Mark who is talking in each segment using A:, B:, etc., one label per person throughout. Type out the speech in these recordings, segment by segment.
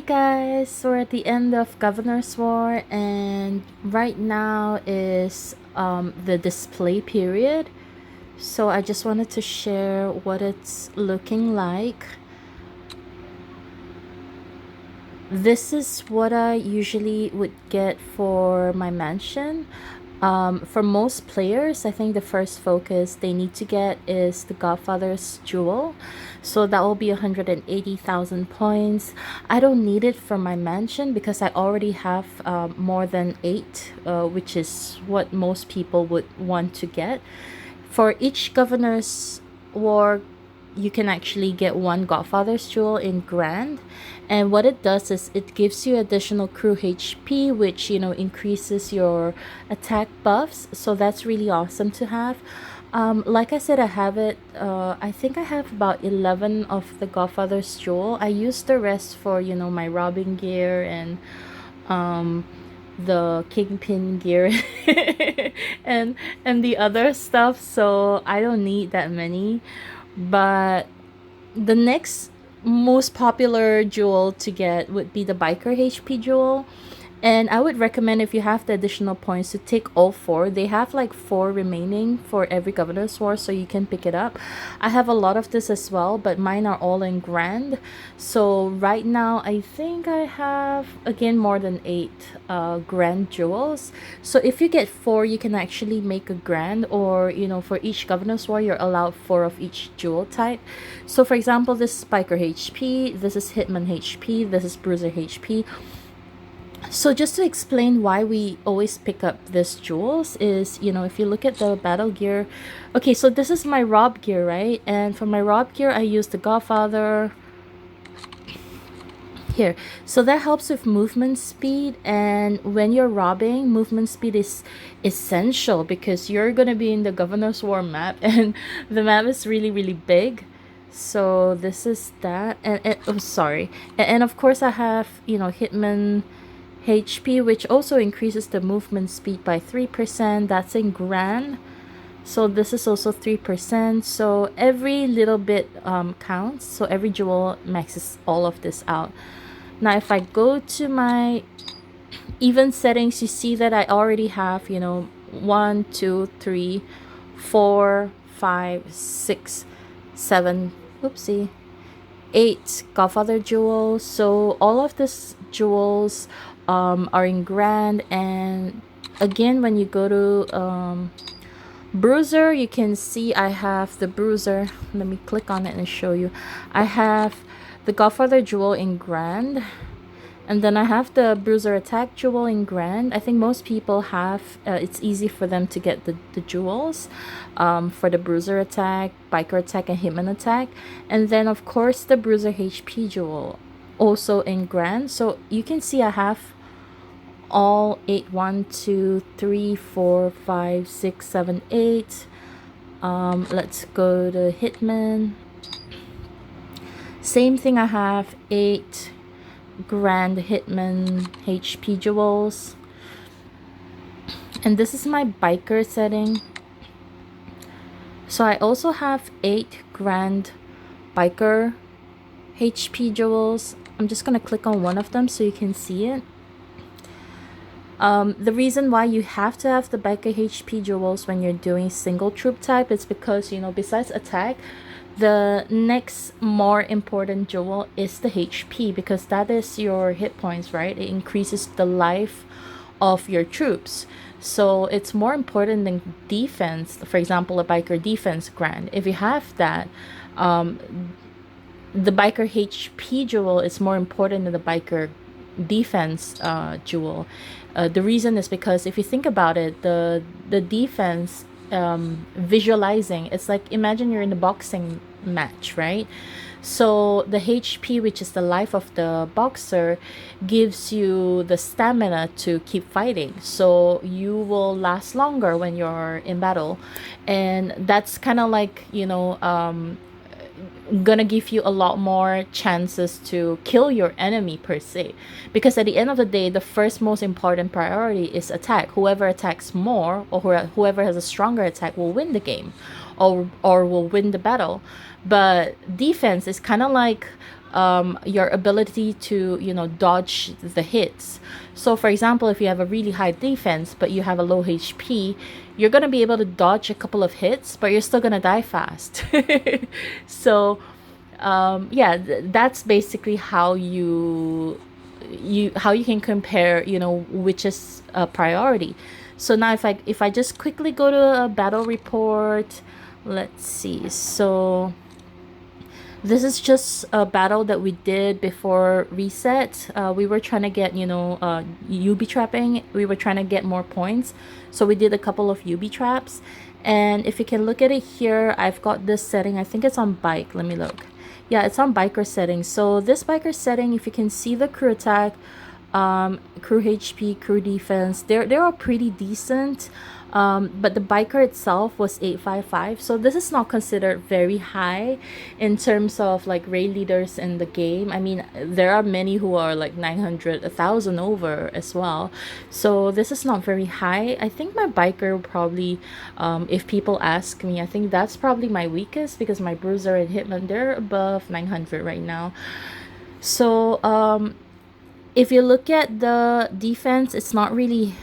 A: Hey guys, we're at the end of Governor's War, and right now is the display period. So I just wanted to share what it's looking like. This is what I usually would get for my mansion. For most players, I think the first focus they need to get is the Godfather's Jewel. So that will be 180,000 points. I don't need it for my mansion because I already have more than 8, which is what most people would want to get. For each Governor's War, you can actually get one Godfather's Jewel in Grand. And what it does is it gives you additional crew HP, which, increases your attack buffs. So that's really awesome to have. Like I said, I have it, I think I have about 11 of the Godfather's Jewel. I use the rest for, my robbing gear and the kingpin gear and the other stuff, so I don't need that many. But the next most popular jewel to get would be the biker HP jewel, and I would recommend, if you have the additional points, to take all 4. They have like 4 remaining for every Governor's War, so you can pick it up. I have a lot of this as well, but mine are all in Grand. So right now, I think I have, again, more than 8 Grand jewels. So if you get 4, you can actually make a Grand, or, for each Governor's War, you're allowed 4 of each jewel type. So for example, this is Biker HP, this is Hitman HP, this is Bruiser HP. So just to explain why we always pick up this jewels is, if you look at the battle gear, okay, so this is my rob gear, right? And for my rob gear, I use the Godfather here. So that helps with movement speed, and when you're robbing, movement speed is essential because you're going to be in the Governor's War map, and the map is really, really big. So this is that, and oh, sorry. And of course I have, Hitman HP, which also increases the movement speed by 3%. That's in Grand. So this is also 3%. So every little bit counts. So every jewel maxes all of this out. Now if I go to my even settings, you see that I already have, 1, 2, 3, 4, 5, 6, 7, oopsie, 8 Godfather jewels. So all of these jewels are in Grand. And again, when you go to Bruiser, you can see I have the Bruiser. Let me click on it and show you. I have the Godfather jewel in Grand, and then I have the Bruiser attack jewel in Grand. I think most people have, it's easy for them to get the jewels for the Bruiser attack, biker attack, and Hitman attack. And then of course the Bruiser HP jewel also in Grand. So you can see I have all 8, 1, 2, 3, 4, 5, 6, 7, 8. Let's go to Hitman. Same thing, I have 8 Grand Hitman HP jewels. And this is my biker setting. So I also have 8 Grand Biker HP jewels. I'm just gonna click on one of them so you can see it. The reason why you have to have the biker HP jewels when you're doing single troop type is because, besides attack, the next more important jewel is the HP, because that is your hit points, right? It increases the life of your troops. So it's more important than defense. For example, a biker defense Grand. If you have that, the biker HP jewel is more important than the biker defense jewel. The reason is because if you think about it, the defense, visualizing, it's like, imagine you're in a boxing match, right? So the HP, which is the life of the boxer, gives you the stamina to keep fighting, so you will last longer when you're in battle. And that's kind of like, gonna give you a lot more chances to kill your enemy per se, because at the end of the day, the first most important priority is attack. Whoever attacks more, or whoever has a stronger attack, will win the game, or will win the battle. But defense is kind of like your ability to, dodge the hits. So for example, if you have a really high defense but you have a low HP, you're going to be able to dodge a couple of hits, but you're still going to die fast. So yeah, that's basically how you can compare, which is a priority. So now if I just quickly go to a battle report, let's see. So this is just a battle that we did before reset. We were trying to get, UB trapping. We were trying to get more points. So we did a couple of UB traps. And if you can look at it here, I've got this setting. I think it's on bike. Let me look. Yeah, it's on biker setting. So this biker setting, if you can see the crew attack, crew HP, crew defense, they're all pretty decent. But the biker itself was 855, so this is not considered very high in terms of like raid leaders in the game. I mean, there are many who are like 900, 1,000 over as well, so this is not very high. I think my biker will probably, if people ask me, I think that's probably my weakest, because my bruiser and hitman, they're above 900 right now. So if you look at the defense, it's not really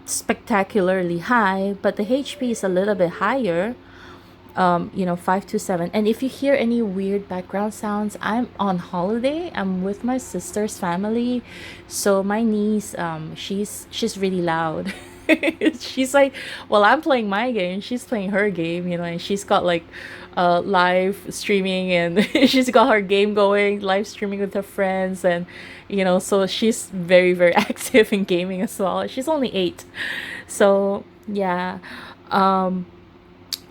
A: spectacularly high, but the HP is a little bit higher. 527. And if you hear any weird background sounds, I'm on holiday. I'm with my sister's family, so my niece, she's really loud. She's like, well, I'm playing my game, she's playing her game, and she's got like live streaming, and she's got her game going, live streaming with her friends, and so she's very, very active in gaming as well. She's only 8, so yeah.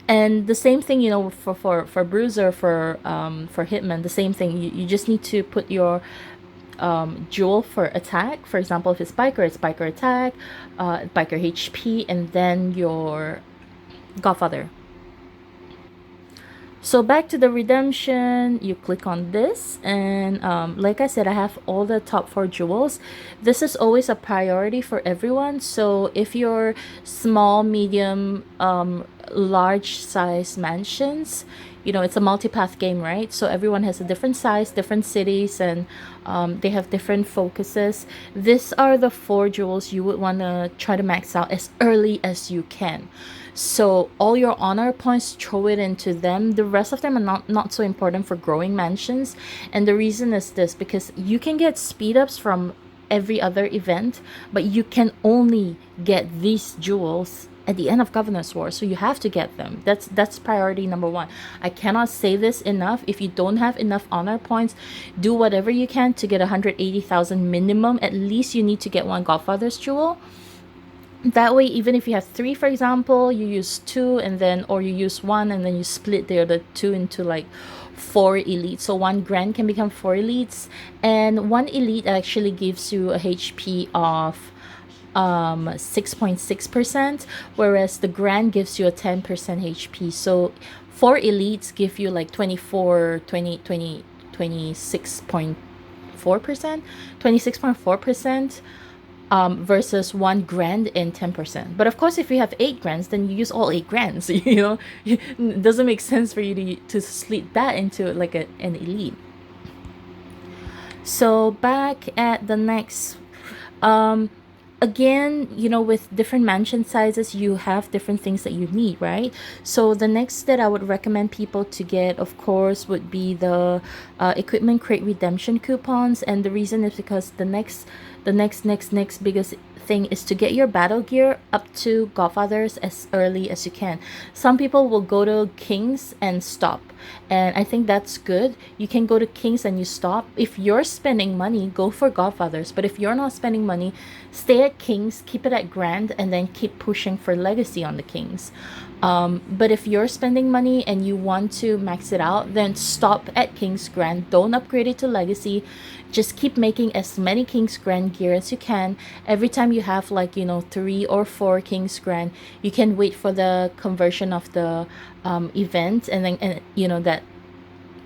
A: And the same thing, for bruiser, for hitman, the same thing. You just need to put your jewel for attack. For example, if it's biker attack, biker HP, and then your godfather. So back to the redemption, you click on this, and like I said, I have all the top 4 jewels. This is always a priority for everyone. So if you're small, medium, large size mansions, it's a multipath game, right? So everyone has a different size, different cities, and they have different focuses. These are the 4 jewels you would want to try to max out as early as you can. So all your honor points, throw it into them. The rest of them are not so important for growing mansions. And the reason is this, because you can get speed ups from every other event, but you can only get these jewels at the end of Governor's War, so you have to get them. That's priority number 1. I cannot say this enough. If you don't have enough honor points, do whatever you can to get 180,000 minimum. At least you need to get 1 Godfather's Jewel. That way, even if you have 3, for example, you use 2, and then, or you use 1, and then you split the other 2 into like 4 elites. So 1 grand can become 4 elites, and 1 elite actually gives you a HP of 6.6%, whereas the grand gives you a 10% HP. So 4 elites give you like 26.4%, 26.4%, versus 1 grand and 10%. But of course, if you have 8 grands, then you use all 8 grands. It doesn't make sense for you to split that into like an elite. So back at the next, again, with different mansion sizes, you have different things that you need, right? So the next that I would recommend people to get, of course, would be the equipment crate redemption coupons. And the reason is because the next biggest thing is to get your battle gear up to Godfathers as early as you can. Some people will go to Kings and stop, and I think that's good. You can go to Kings and you stop. If you're spending money, go for Godfathers, but if you're not spending money, stay at Kings, keep it at Grand, and then keep pushing for Legacy on the Kings. But if you're spending money and you want to max it out, then stop at King's Grand. Don't upgrade it to Legacy. Just keep making as many King's Grand gear as you can. Every time you have 3 or 4 King's Grand, you can wait for the conversion of the event, and then that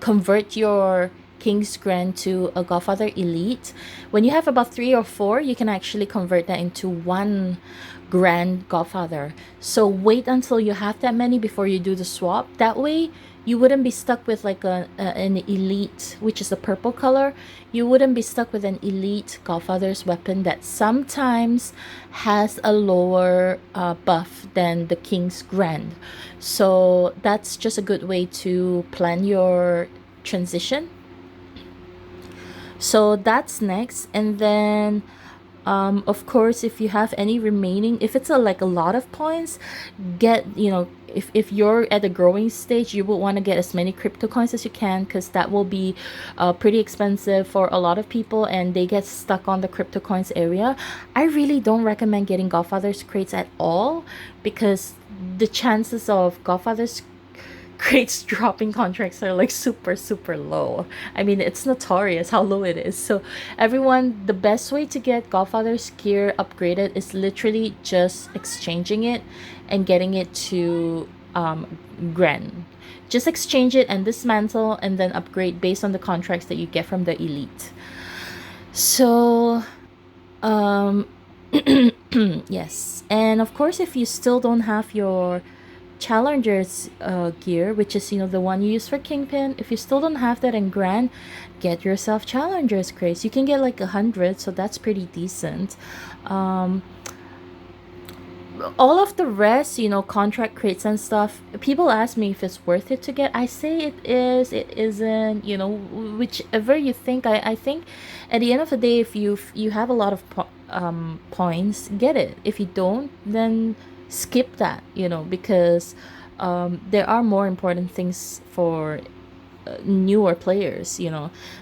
A: convert your King's Grand to a Godfather Elite. When you have about 3 or 4, you can actually convert that into 1 Grand Godfather. So wait until you have that many before you do the swap. That way You wouldn't be stuck with like an elite, which is the purple color. You wouldn't be stuck with an elite Godfather's weapon that sometimes has a lower buff than the King's Grand. So that's just a good way to plan your transition. So that's next. And then of course, if you have any remaining, if it's like a lot of points, get, if you're at the growing stage, you will want to get as many crypto coins as you can, because that will be pretty expensive for a lot of people and they get stuck on the crypto coins area. I really don't recommend getting Godfather's crates at all, because the chances of Godfather's crates dropping contracts are like super super low. I mean, it's notorious how low it is. So everyone, the best way to get Godfather's gear upgraded is literally just exchanging it and getting it to Grand. Just exchange it and dismantle and then upgrade based on the contracts that you get from the elite. So yes, and of course, if you still don't have your Challenger's gear, which is the one you use for Kingpin, if you still don't have that in Grand, get yourself Challenger's crates. You can get like 100, so that's pretty decent. All of the rest, contract crates and stuff, people ask me if it's worth it to get. I say it is, it isn't, whichever you think. I think at the end of the day, if you have a lot of points, get it. If you don't, then skip that, because there are more important things for newer players.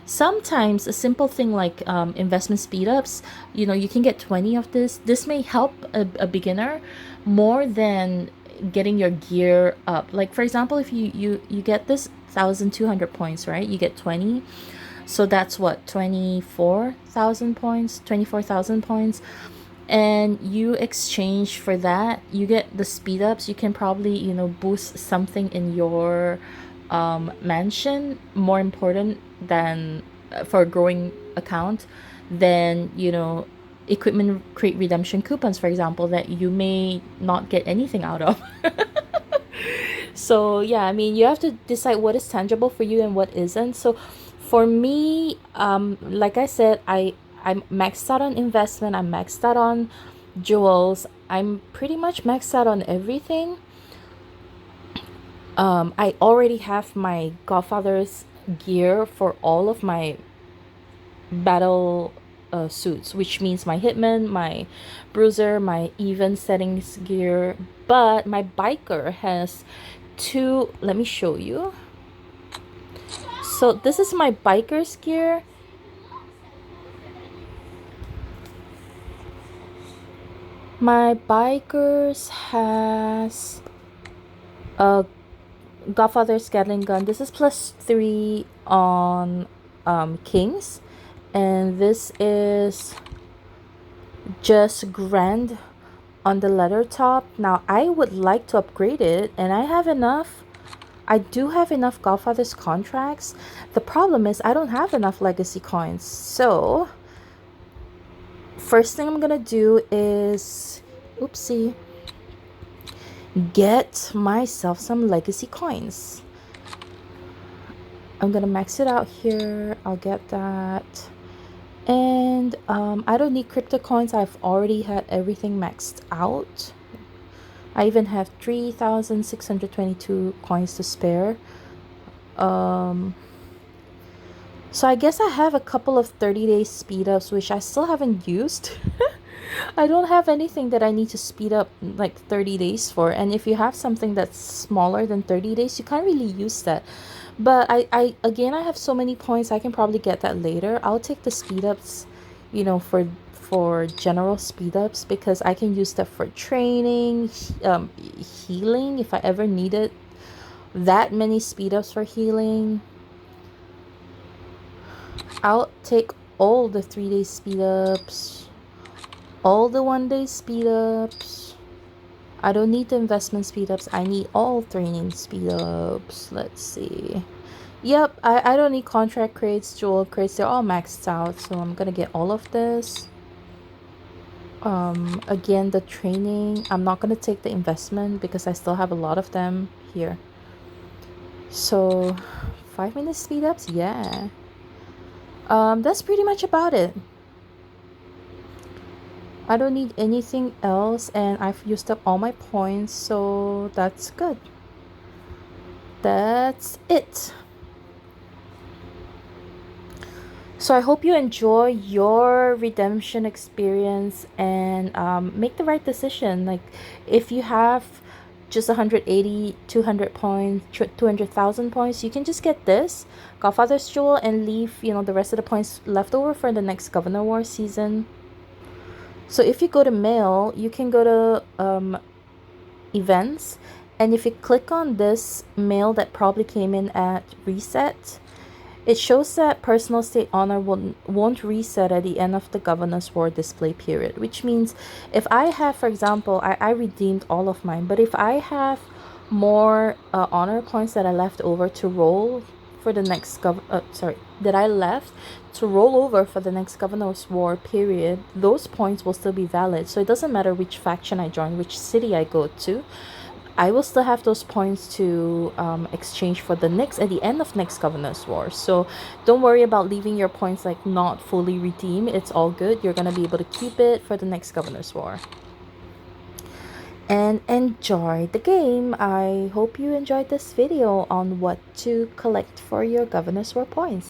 A: Sometimes a simple thing like investment speed ups, you can get 20 of this may help a beginner more than getting your gear up. Like for example, if you get this 1,200 points, right, you get 20, so that's what, 24,000 points, 24,000 points, and you exchange for that, you get the speed ups. You can probably boost something in your mansion more important than for a growing account than equipment crate redemption coupons, for example, that you may not get anything out of. So yeah, I mean, you have to decide what is tangible for you and what isn't. So for me, like I said, I'm maxed out on investment, I'm maxed out on jewels, I'm pretty much maxed out on everything. I already have my Godfather's gear for all of my battle suits, which means my Hitman, my Bruiser, my even settings gear. But my biker has two. Let me show you. So this is my biker's gear. My bikers has a Godfather's Gatling gun. This is +3 on Kings, and this is just Grand on the leather top. Now I would like to upgrade it, and I have enough. I do have enough Godfather's contracts. The problem is I don't have enough legacy coins. So first thing I'm gonna do is, oopsie, get myself some legacy coins. I'm gonna max it out here. I'll get that. And I don't need crypto coins. I've already had everything maxed out. I even have 3,622 coins to spare. So I guess I have a couple of 30-day speed ups, which I still haven't used. I don't have anything that I need to speed up like 30 days for. And if you have something that's smaller than 30 days, you can't really use that. But I again, I have so many points, I can probably get that later. I'll take the speed ups, for general speed ups, because I can use that for training, healing, if I ever needed that many speed ups for healing. I'll take all the 3-day speed ups, all the 1-day speed ups. I don't need the investment speed ups. I need all training speed ups. Let's see. Yep, I don't need contract crates, jewel crates. They're all maxed out. So I'm gonna get all of this. Again, the training, I'm not gonna take the investment because I still have a lot of them here. So 5 minute speed ups, yeah. That's pretty much about it. I don't need anything else, and I've used up all my points, so that's good. That's it. So I hope you enjoy your redemption experience and make the right decision. Like, if you have just 180, 200 points, 200,000 points, you can just get this Godfather's Jewel and leave, the rest of the points left over for the next Governor War season. So if you go to mail, you can go to events, and if you click on this mail that probably came in at reset, it shows that personal state honor won't reset at the end of the Governor's War display period, which means if I have, for example, I redeemed all of mine, but if I have more honor points that I left over to roll for the next that I left to roll over for the next Governor's War period, those points will still be valid. So it doesn't matter which faction I join, which city I go to, I will still have those points to exchange for the next at the end of next Governor's War. So don't worry about leaving your points like not fully redeemed. It's all good. You're gonna be able to keep it for the next Governor's War. And enjoy the game. I hope you enjoyed this video on what to collect for your Governor's War points.